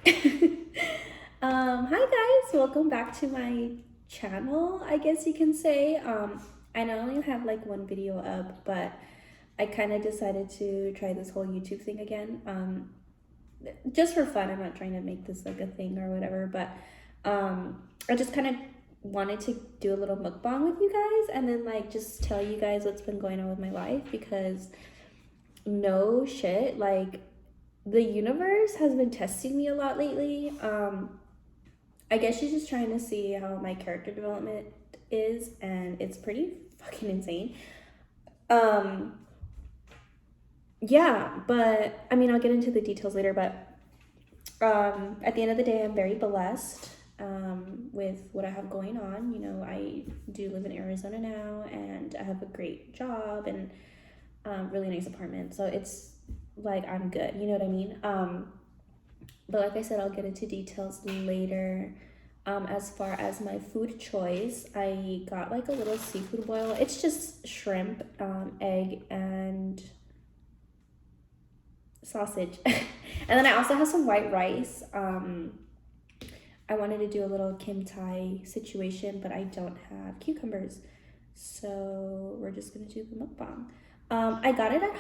Hi guys, welcome back to my channel, I guess you can say. I not only have like one video up, but I kind of decided to try this whole YouTube thing again. Just for fun. I'm not trying to make this like a thing or whatever, but I just kind of wanted to do a little mukbang with you guys and then like just tell you guys what's been going on with my life because no shit, like the universe has been testing me a lot lately. I guess she's just trying to see how my character development is, and it's pretty fucking insane. Um, yeah, but I mean, I'll get into the details later, but at the end of the day, I'm very blessed with what I have going on. You know, I do live in Arizona now, and I have a great job and really nice apartment. So it's like I'm good. You know what I mean? But like I said, I'll get into details later. As far as my food choice, I got like a little seafood boil. It's just shrimp, egg, and sausage. And then I also have some white rice. I wanted to do a little Kim Thai situation, but I don't have cucumbers. So we're just gonna do the mukbang. I got it at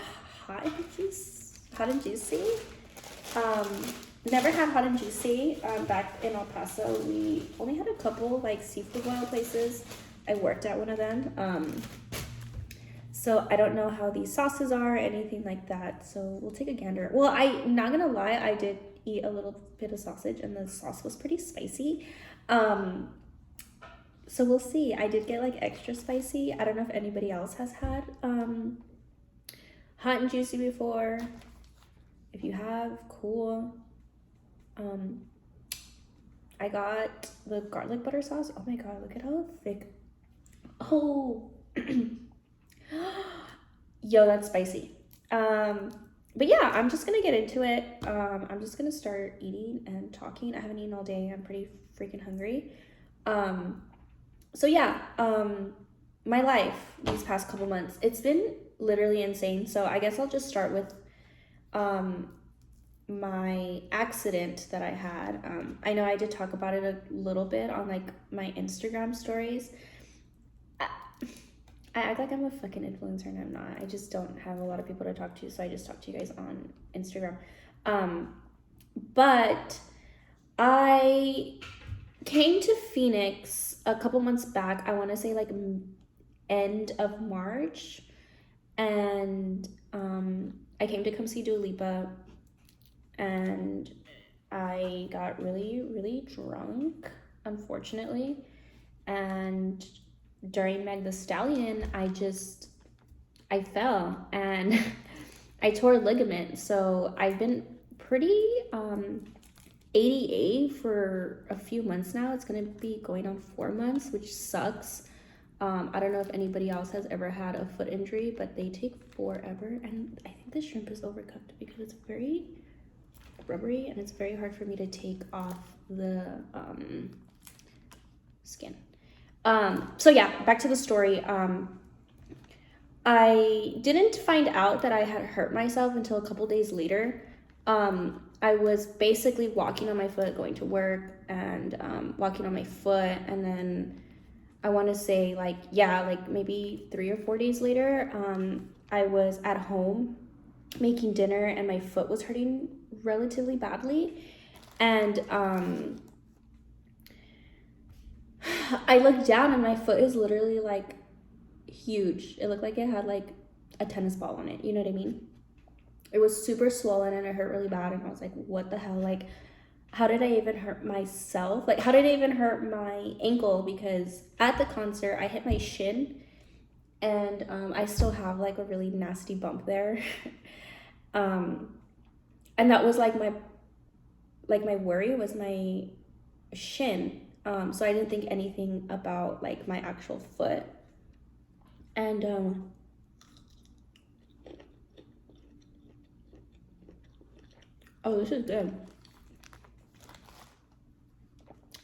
Hot and Juicy. Um, Never had Hot and Juicy. Back in El Paso, we only had a couple like seafood boil places. I worked at one of them. So I don't know how these sauces are, anything like that. So we'll take a gander. Well, I'm not gonna lie, I did eat a little bit of sausage and the sauce was pretty spicy. So we'll see. I did get like extra spicy. I don't know if anybody else has had Hot and Juicy before. If you have, cool. I got the garlic butter sauce. Oh my god, look at how thick. Oh, yo, that's spicy. But yeah, I'm just gonna get into it. I'm just gonna start eating and talking. I haven't eaten all day. I'm pretty freaking hungry. So yeah, my life these past couple months, it's been literally insane. So I guess I'll just start with my accident that I had. I know I did talk about it a little bit on like my Instagram stories. I act like I'm a fucking influencer and I'm not. I just don't have a lot of people to talk to, so I just talk to you guys on Instagram. But I came to Phoenix a couple months back. I want to say like end of March, and I came to come see Dua Lipa, and I got really, really drunk, unfortunately, and during Meg the Stallion, I fell and I tore a ligament. So I've been pretty ADA for a few months now. It's gonna be going on 4 months, which sucks. I don't know if anybody else has ever had a foot injury, but they take forever. And I think the shrimp is overcooked because it's very rubbery and it's very hard for me to take off the skin. So yeah, back to the story. I didn't find out that I had hurt myself until a couple days later. I was basically walking on my foot, going to work, and walking on my foot, and then I want to say like, yeah, like maybe 3 or 4 days later, I was at home making dinner and my foot was hurting relatively badly. And I looked down and my foot is literally like huge. It looked like it had like a tennis ball on it. You know what I mean? It was super swollen and it hurt really bad. And I was like, what the hell? Like, how did I even hurt myself? Like, how did I even hurt my ankle? Because at the concert, I hit my shin and I still have like a really nasty bump there. And that was like my worry was my shin. So I didn't think anything about like my actual foot. And oh, this is good.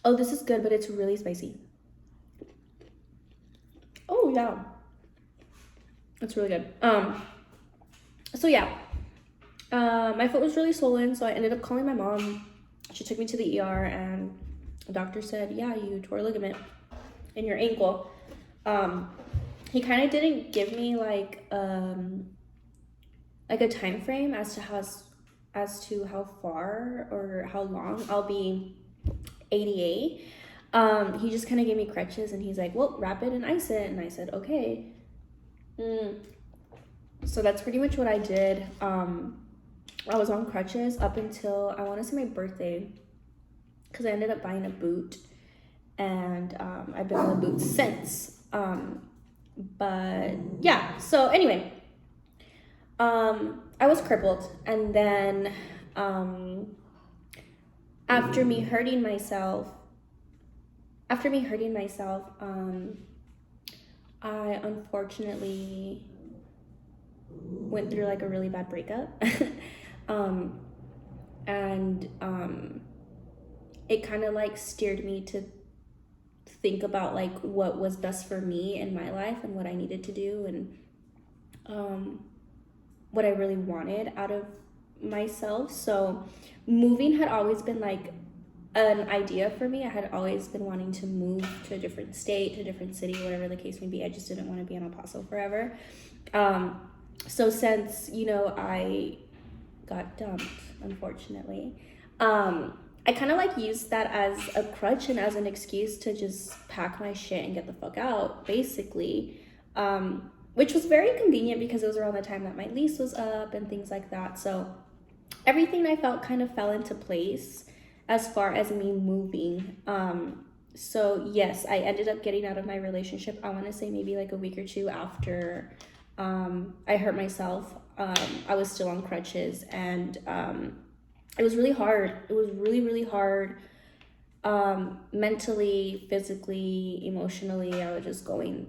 Oh, this is good, but it's really spicy. Oh yeah, it's really good. So yeah, my foot was really swollen, so I ended up calling my mom. she took me to the ER, and the doctor said, yeah, you tore a ligament in your ankle. He kind of didn't give me like a time frame as to how far or how long I'll be ADA. He just kind of gave me crutches, and he's like, well, wrap it and ice it. And I said, okay. So that's pretty much what I did. I was on crutches up until, I want to say, my birthday, because I ended up buying a boot, and I've been on the boot since. But yeah, so anyway, I was crippled, and then after me hurting myself, I unfortunately went through like a really bad breakup. And it kind of like steered me to think about like what was best for me in my life and what I needed to do, and what I really wanted out of myself. So moving had always been like an idea for me. I had always been wanting to move to a different state, to a different city, whatever the case may be. I just didn't want to be in El Paso forever. So since, I got dumped, unfortunately, I kind of like used that as a crutch and as an excuse to just pack my shit and get the fuck out, basically, which was very convenient because it was around the time that my lease was up and things like that. So everything I felt kind of fell into place as far as me moving. So yes, I ended up getting out of my relationship, I want to say maybe like a week or two after I hurt myself. I was still on crutches, and it was really hard. It was really, really hard. Mentally, physically, emotionally, I was going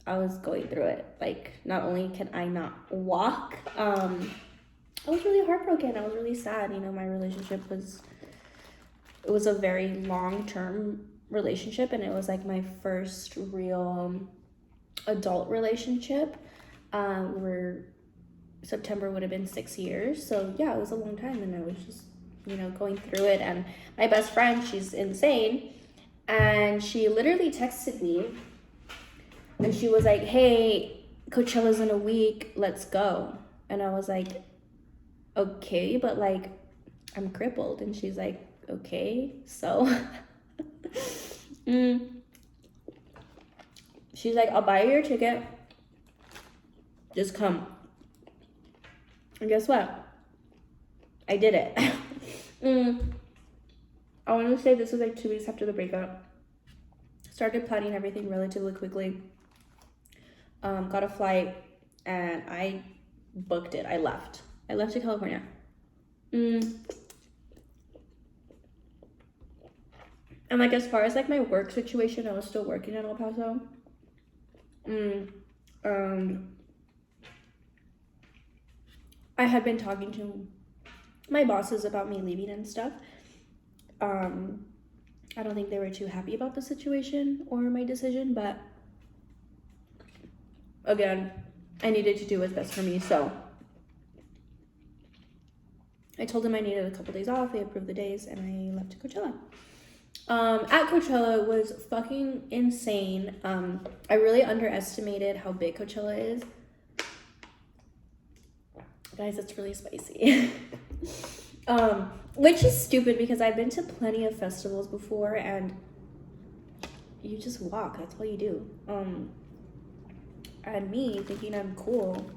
through it. Like, not only can I not walk, I was really heartbroken. I was really sad. My relationship was a very long-term relationship, and it was like my first real adult relationship. Where September would have been 6 years. So yeah, it was a long time, and I was just, going through it. And my best friend, she's insane, and she literally texted me, and she was like, hey, Coachella's in a week, let's go. And I was like, okay, but like, I'm crippled. And she's like, okay, so she's like, I'll buy you your ticket, just come. And guess what? I did it. I want to say this was like 2 weeks after the breakup. Started planning everything relatively quickly. Got a flight, and I booked it. I left to California. And like, as far as like my work situation, I was still working in El Paso. I had been talking to my bosses about me leaving and stuff. I don't think they were too happy about the situation or my decision, but again, I needed to do what's best for me. So I told them I needed a couple days off. They approved the days, and I left to Coachella. At Coachella was fucking insane. I really underestimated how big Coachella is. Guys, it's really spicy. Which is stupid because I've been to plenty of festivals before, and you just walk. That's all you do. And me thinking I'm cool,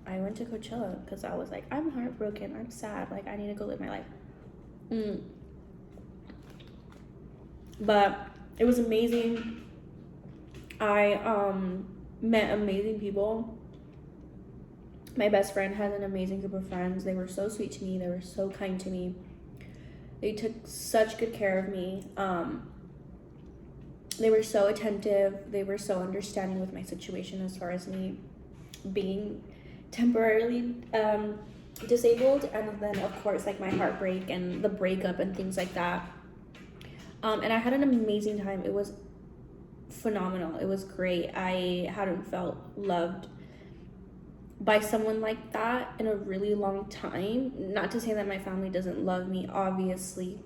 I went to Coachella because I was like, I'm heartbroken. I'm sad. Like, I need to go live my life. But it was amazing. I met amazing people. My best friend had an amazing group of friends. They were so sweet to me. They were so kind to me. They took such good care of me. They were so attentive. They were so understanding with my situation as far as me being temporarily disabled, and then of course like my heartbreak and the breakup and things like that. And I had an amazing time. It was phenomenal. It was great. I hadn't felt loved by someone like that in a really long time. Not to say that my family doesn't love me, obviously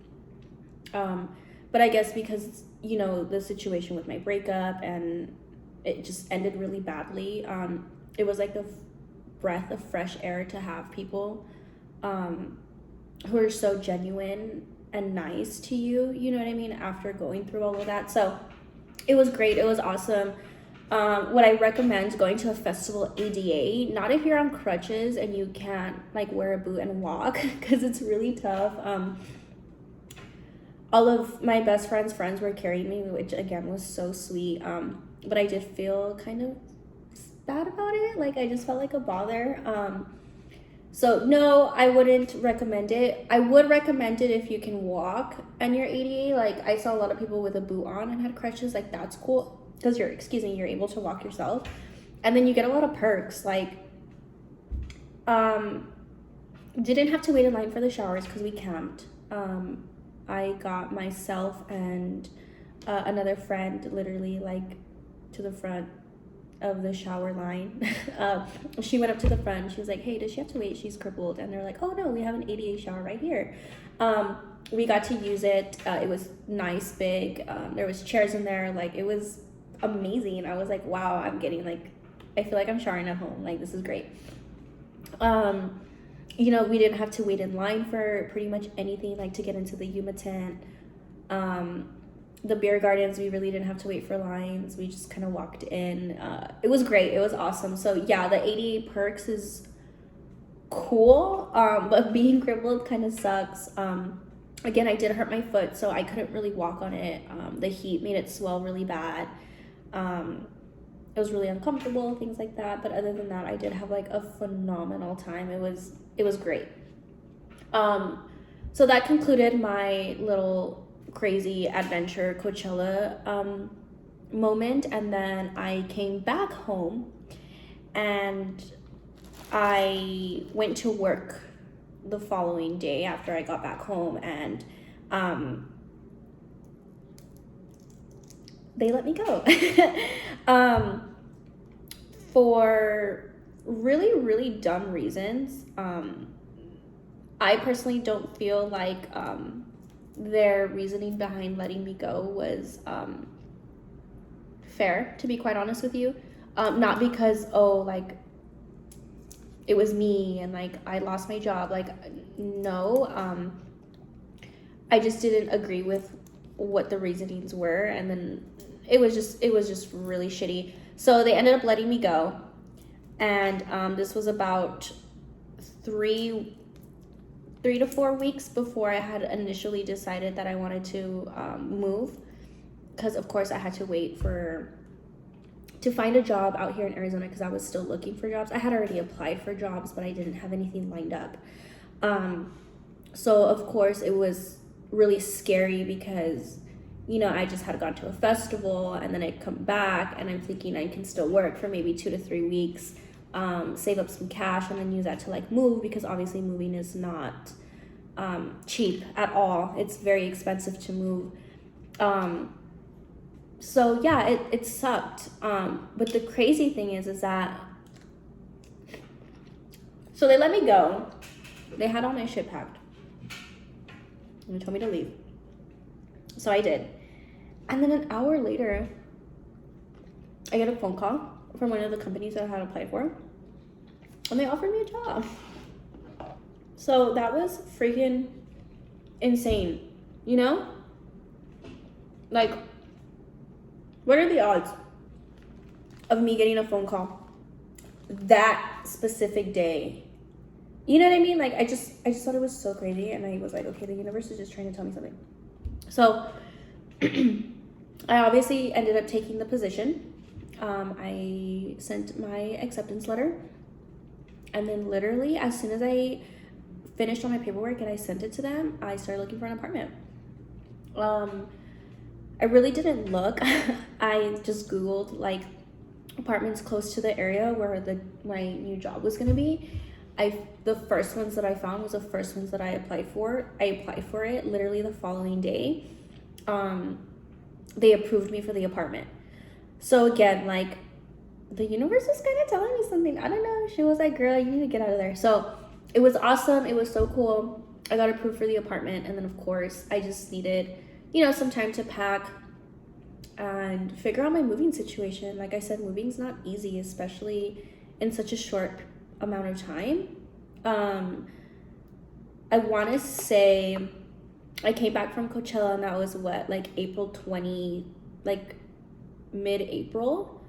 But I guess because, you know, the situation with my breakup and it just ended really badly, it was like a breath of fresh air to have people who are so genuine and nice to you, you know what I mean, after going through all of that. So it was great. It was awesome. Would I recommend going to a festival ADA? Not if you're on crutches and you can't like wear a boot and walk, because it's really tough. All of my best friends' friends were carrying me, which again was so sweet. But I did feel kind of bad about it. Like I just felt like a bother. So no, I wouldn't recommend it. I would recommend it if you can walk and you're ADA. Like I saw a lot of people with a boot on and had crutches. Like that's cool because you're able to walk yourself, and then you get a lot of perks. Like didn't have to wait in line for the showers because we camped. I got myself and another friend literally like to the front of the shower line. She went up to the front. She was like, hey, does she have to wait? She's crippled. And they're like, oh no, we have an ADA shower right here. We got to use it. It was nice, big. There was chairs in there. Like it was amazing. I was like, wow, I'm getting like, I feel like I'm showering at home. Like this is great. You know, we didn't have to wait in line for pretty much anything, like to get into the Yuma tent. The beer gardens, we really didn't have to wait for lines. We just kind of walked in. It was great. It was awesome. So yeah, the 88 perks is cool, but being crippled kind of sucks. Again, I did hurt my foot, so I couldn't really walk on it. The heat made it swell really bad. It was really uncomfortable, things like that. But other than that, I did have like a phenomenal time. It was great. So that concluded my little crazy adventure Coachella moment, and then I came back home and I went to work the following day after I got back home, and they let me go for really, really dumb reasons. I personally don't feel like their reasoning behind letting me go was fair, to be quite honest with you. Not because, like it was me and like I lost my job. Like no, I just didn't agree with what the reasonings were, and then it was just really shitty. So they ended up letting me go, and this was about 3 to 4 weeks before I had initially decided that I wanted to move, because of course I had to wait to find a job out here in Arizona, because I was still looking for jobs. I had already applied for jobs, but I didn't have anything lined up. So of course it was really scary because, you know, I just had gone to a festival and then I'd come back and I'm thinking I can still work for maybe 2 to 3 weeks, save up some cash and then use that to like move, because obviously moving is not cheap at all. It's very expensive to move. So yeah, it sucked. But the crazy thing is that, so they let me go. They had all my shit packed and they told me to leave. So I did. And then an hour later, I get a phone call from one of the companies that I had applied for, and they offered me a job. So that was freaking insane, you know? Like, what are the odds of me getting a phone call that specific day? You know what I mean? Like, I just thought it was so crazy, and I was like, okay, the universe is just trying to tell me something. So I obviously ended up taking the position. I sent my acceptance letter, and then literally as soon as I finished all my paperwork and I sent it to them, I started looking for an apartment. I really didn't look. I just Googled like apartments close to the area where my new job was gonna be. The first ones that I found was the first ones that I applied for. I applied for it literally the following day. They approved me for the apartment. So again, like, the universe was kind of telling me something. I don't know. She was like, girl, you need to get out of there. So it was awesome. It was so cool. I got approved for the apartment, and then of course I just needed, some time to pack and figure out my moving situation. Like I said, moving's not easy, especially in such a short amount of time. I want to say I came back from Coachella, and that was what, like April 20, like mid-April.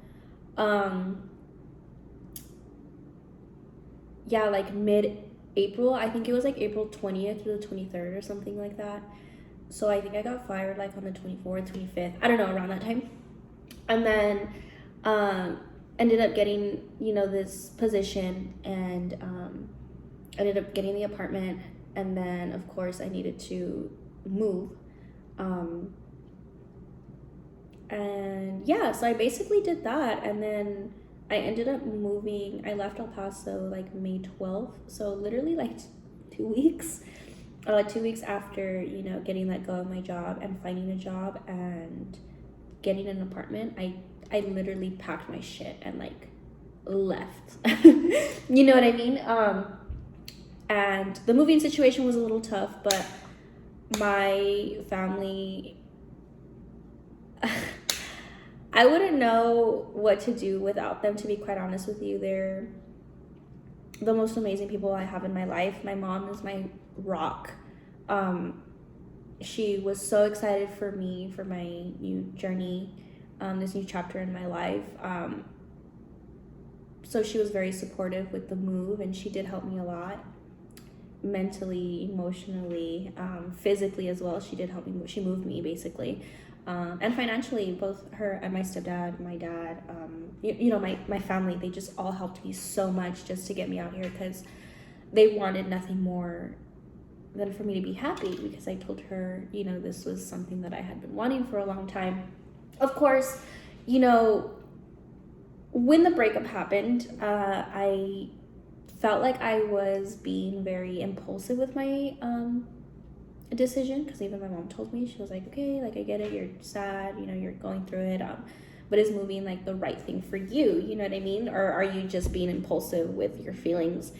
Yeah, like mid-April. I think it was like April 20th to the 23rd or something like that. So I think I got fired like on the 24th, 25th. I don't know, around that time. And then ended up getting, this position, and ended up getting the apartment. And then, of course, I needed to move. And yeah, so I basically did that. And then I ended up moving. I left El Paso like May 12th. So literally like 2 weeks. 2 weeks after, getting let go of my job and finding a job and getting an apartment, I literally packed my shit and like left. You know what I mean? And the moving situation was a little tough, but my family, I wouldn't know what to do without them, to be quite honest with you. They're the most amazing people I have in my life. My mom is my rock. She was so excited for me, for my new journey, this new chapter in my life. So she was very supportive with the move, and she did help me a lot. Mentally, emotionally, physically as well. She did help me. She moved me basically, and financially. Both her and my stepdad, my dad, my family. They just all helped me so much just to get me out here, because they wanted nothing more than for me to be happy. Because I told her, this was something that I had been wanting for a long time. Of course, when the breakup happened, I felt like I was being very impulsive with my decision, because even my mom told me, she was like, okay, like I get it, you're sad, you're going through it, but is moving like the right thing for you, you know what I mean? Or are you just being impulsive with your feelings?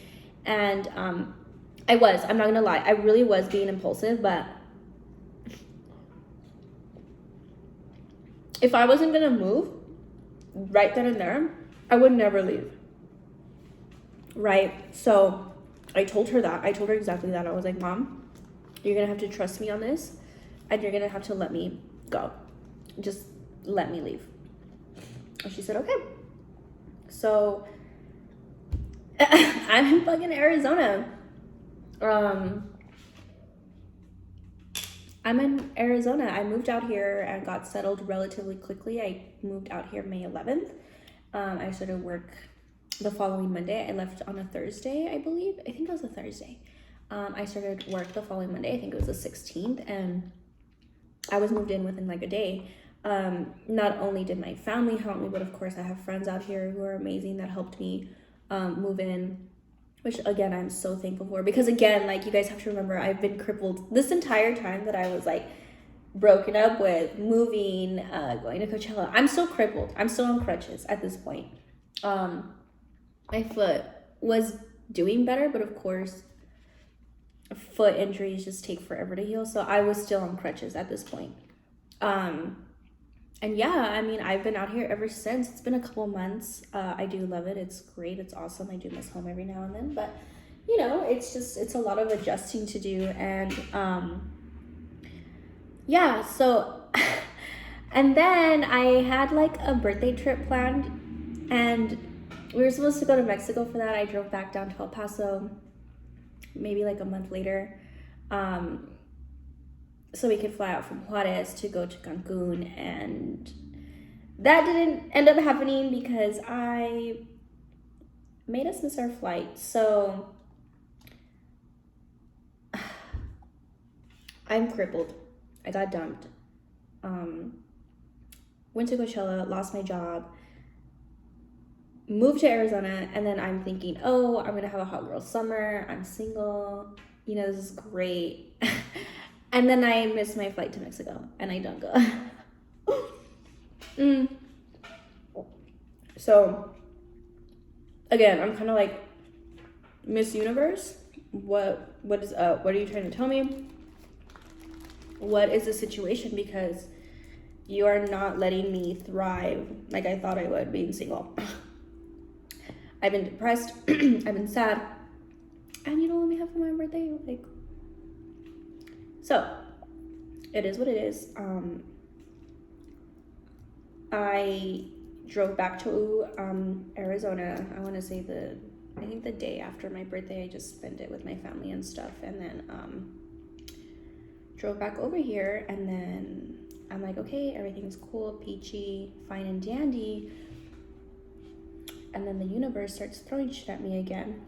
And I'm not gonna lie, I really was being impulsive, but if I wasn't gonna move right then and there, I would never leave. Right? So I told her exactly that. I was like, Mom, you're gonna have to trust me on this, and you're gonna have to let me go. Just let me leave. And she said, okay. So I'm in fucking Arizona. I'm in Arizona. I moved out here and got settled relatively quickly. I moved out here May 11th. I started work the following Monday. I left on a Thursday, I believe. I think it was a Thursday. I started work the following Monday. I think it was the 16th, and I was moved in within like a day. Not only did my family help me, but of course I have friends out here who are amazing that helped me move in, which again, I'm so thankful for. Because again, like, you guys have to remember, I've been crippled this entire time that I was like broken up with, moving, going to Coachella. I'm still crippled. I'm still on crutches at this point. My foot was doing better, but of course, foot injuries just take forever to heal. So I was still on crutches at this point. And yeah, I mean, I've been out here ever since. It's been a couple months. I do love it. It's great. It's awesome. I do miss home every now and then, but it's a lot of adjusting to do. And yeah, so and then I had like a birthday trip planned, and we were supposed to go to Mexico for that. I drove back down to El Paso maybe like a month later, so we could fly out from Juarez to go to Cancun, and that didn't end up happening because I made us miss our flight. So I'm crippled. I got dumped. Went to Coachella, lost my job, moved to Arizona, and then I'm thinking, oh, I'm gonna have a hot girl summer. I'm single. This is great. And then I missed my flight to Mexico, and I don't go. So, again, I'm kind of like Miss Universe. what is up? What are you trying to tell me? What is the situation? Because you are not letting me thrive like I thought I would being single. I've been depressed. I've been sad. And you don't let me have for my birthday. Like, so it is what it is. I drove back to Arizona. I want to say I think the day after my birthday. I just spent it with my family and stuff, and then drove back over here. And then I'm like, okay, everything's cool, peachy, fine and dandy. And then the universe starts throwing shit at me again.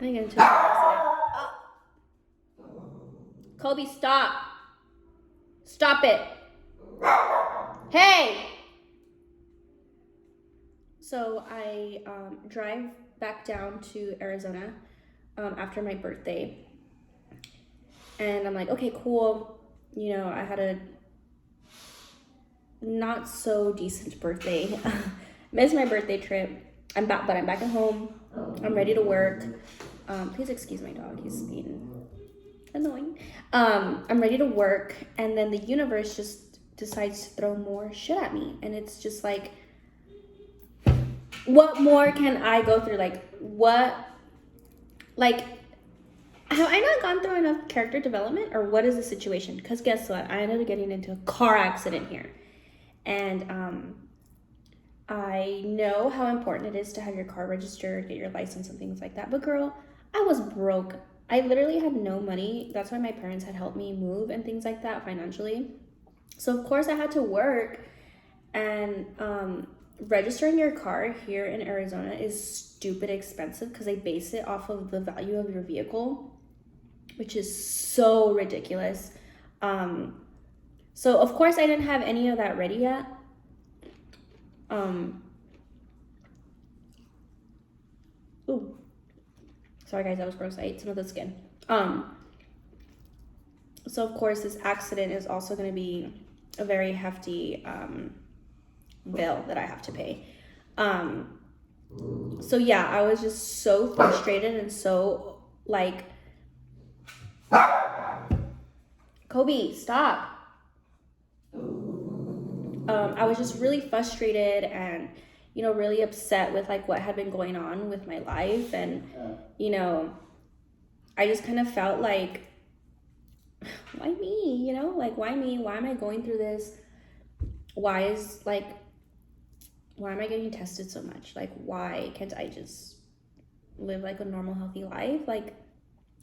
I get into an accident. Kobe, stop. Stop it. Hey! So I drive back down to Arizona after my birthday. And I'm like, okay, cool. You know, I had a not so decent birthday. Missed my birthday trip. I'm back at home. I'm ready to work. Please excuse my dog. He's being annoying. I'm ready to work, and then the universe just decides to throw more shit at me, and it's just like, what more can I go through? Like, what? Like, have I not gone through enough character development, or what is the situation? Because guess what? I ended up getting into a car accident here, and I know how important it is to have your car registered, get your license and things like that. But girl, I was broke. I literally had no money. That's why my parents had helped me move and things like that financially. So of course I had to work, and registering your car here in Arizona is stupid expensive because they base it off of the value of your vehicle, which is so ridiculous. So of course I didn't have any of that ready yet. Ooh, sorry guys, that was gross. I ate some of the skin. So of course this accident is also going to be a very hefty bill that I have to pay. So yeah, I was just so frustrated and so like, Kobe, stop. I was just really frustrated and, you know, really upset with like what had been going on with my life. And, you know, I just kind of felt like, why me? You know, like, why me? Why am I going through this? Why am I getting tested so much? Like, why can't I just live like a normal, healthy life? Like,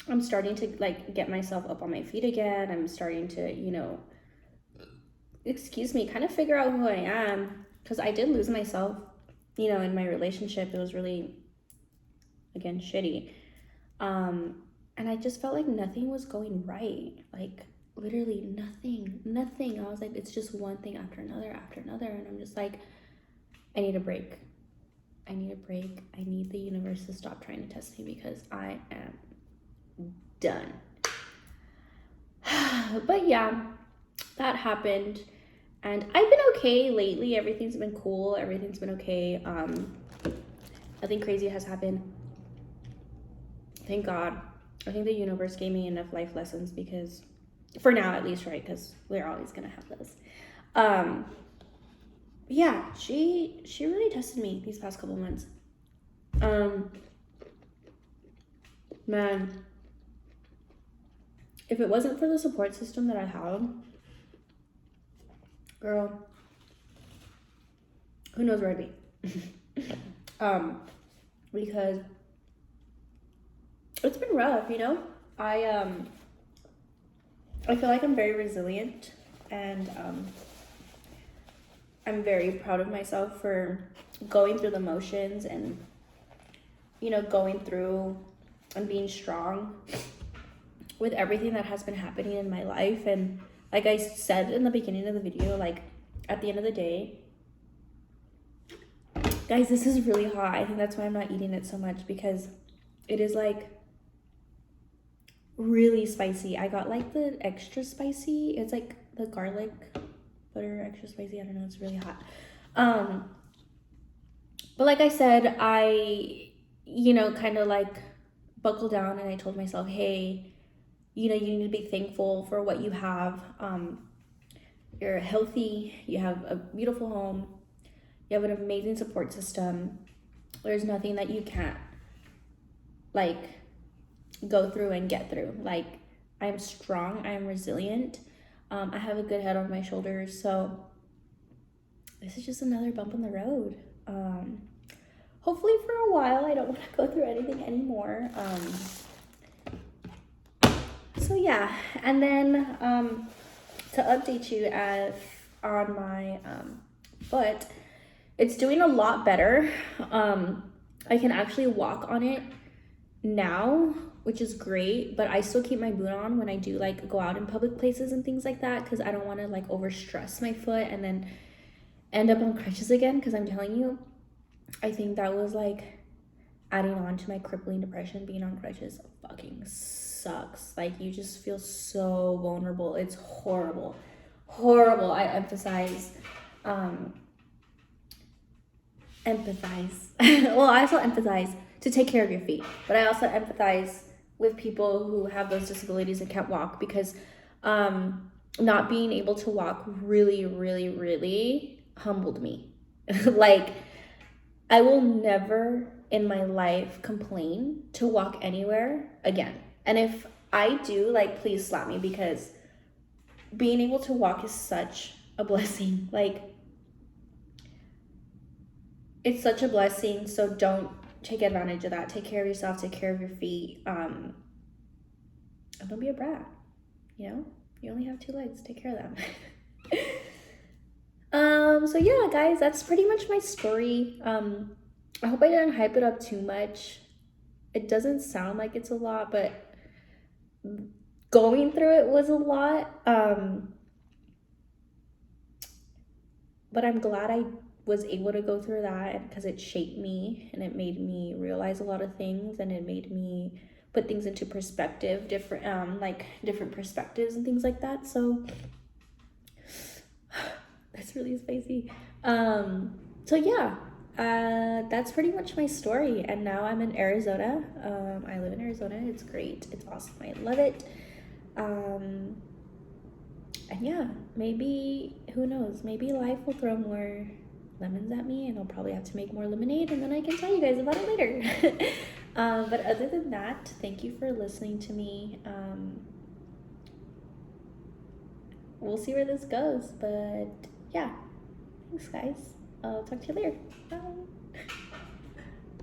I'm starting to like get myself up on my feet again. I'm starting to, you know, kind of figure out who I am, because I did lose myself, you know, in my relationship. It was really, again, shitty. And I just felt like nothing was going right. Like, literally nothing. I was like, it's just one thing after another. And I'm just like, I need a break. I need the universe to stop trying to test me because I am done. But yeah, that happened. And I've been okay lately. Everything's been cool. Everything's been okay. Nothing crazy has happened. Thank God. I think the universe gave me enough life lessons, because, for now at least, right? Because we're always gonna have those. Yeah, she really tested me these past couple months. Man, if it wasn't for the support system that I have, girl, who knows where I'd be. Because it's been rough, you know. I feel like I'm very resilient, and I'm very proud of myself for going through the motions and, you know, going through and being strong with everything that has been happening in my life. And like I said in the beginning of the video, like, at the end of the day, guys, this is really hot. I think that's why I'm not eating it so much, because it is like really spicy. I got like the extra spicy. It's like the garlic butter extra spicy. I don't know, it's really hot. But like I said, I, you know, kind of like buckle down and I told myself, hey, you know, you need to be thankful for what you have. You're healthy, you have a beautiful home, you have an amazing support system. There's nothing that you can't like go through and get through. Like, I'm strong, I'm resilient, I have a good head on my shoulders. So this is just another bump in the road. Hopefully for a while. I don't want to go through anything anymore. So yeah, and then to update you on my foot, it's doing a lot better. I can actually walk on it now, which is great, but I still keep my boot on when I do like go out in public places and things like that, because I don't want to like over stress my foot and then end up on crutches again, because I'm telling you, I think that was like adding on to my crippling depression. Being on crutches fucking sucks. Like, you just feel so vulnerable. It's horrible. I emphasize well, I also empathize to take care of your feet, but I also empathize with people who have those disabilities and can't walk, because not being able to walk really humbled me. Like, I will never in my life complain to walk anywhere again. And if I do, like, please slap me, because being able to walk is such a blessing. Like, it's such a blessing. So don't take advantage of that. Take care of yourself, take care of your feet. And don't be a brat. You know, you only have 2 legs, take care of them. So yeah, guys, that's pretty much my story. I hope I didn't hype it up too much. It doesn't sound like it's a lot, but going through it was a lot. But I'm glad I was able to go through that, because it shaped me and it made me realize a lot of things, and it made me put things into perspective, different perspectives and things like that. So that's really spicy. So yeah, that's pretty much my story. And now I'm in Arizona. I live in Arizona. It's great. It's awesome. I love it. And yeah, maybe, who knows, maybe life will throw more lemons at me and I'll probably have to make more lemonade, and then I can tell you guys about it later. But other than that, thank you for listening to me. We'll see where this goes, but yeah, thanks guys. I'll talk to you later. Bye.